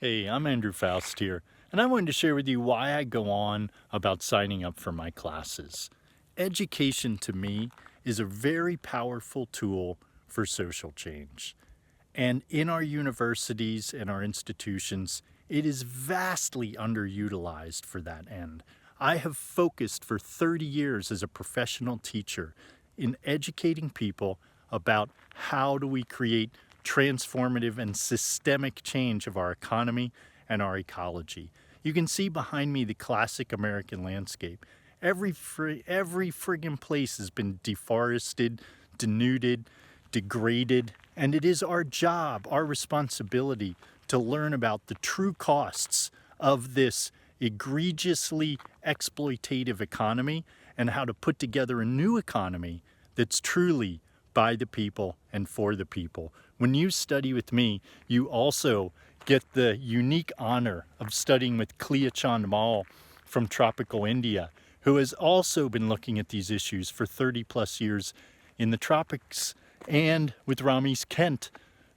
Hey, I'm Andrew Faust here, and I wanted to share with you why I go on about signing up for my classes. Education to me is a very powerful tool for social change. And in our universities and our institutions, it is vastly underutilized for that end. I have focused for 30 years as a professional teacher in educating people about how do we create transformative and systemic change of our economy and our ecology. You can see behind me the classic American landscape. Every friggin' place has been deforested, denuded, degraded, and it is our job, our responsibility to learn about the true costs of this egregiously exploitative economy and how to put together a new economy that's truly by the people and for the people. When you study with me, you also get the unique honor of studying with Clea Chandmal from tropical India, who has also been looking at these issues for 30 plus years in the tropics, and with Rhamis Kent,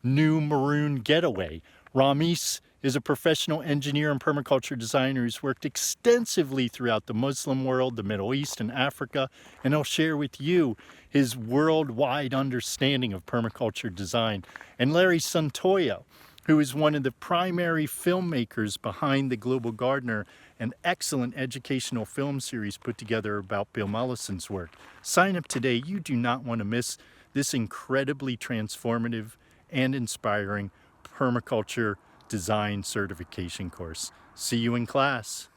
New Maroon Getaway. Rhamis is a professional engineer and permaculture designer who's worked extensively throughout the Muslim world, the Middle East, and Africa, and he'll share with you his worldwide understanding of permaculture design. And Larry Santoyo, who is one of the primary filmmakers behind The Global Gardener, an excellent educational film series put together about Bill Mollison's work. Sign up today. You do not want to miss this incredibly transformative and inspiring permaculture design certification course. See you in class.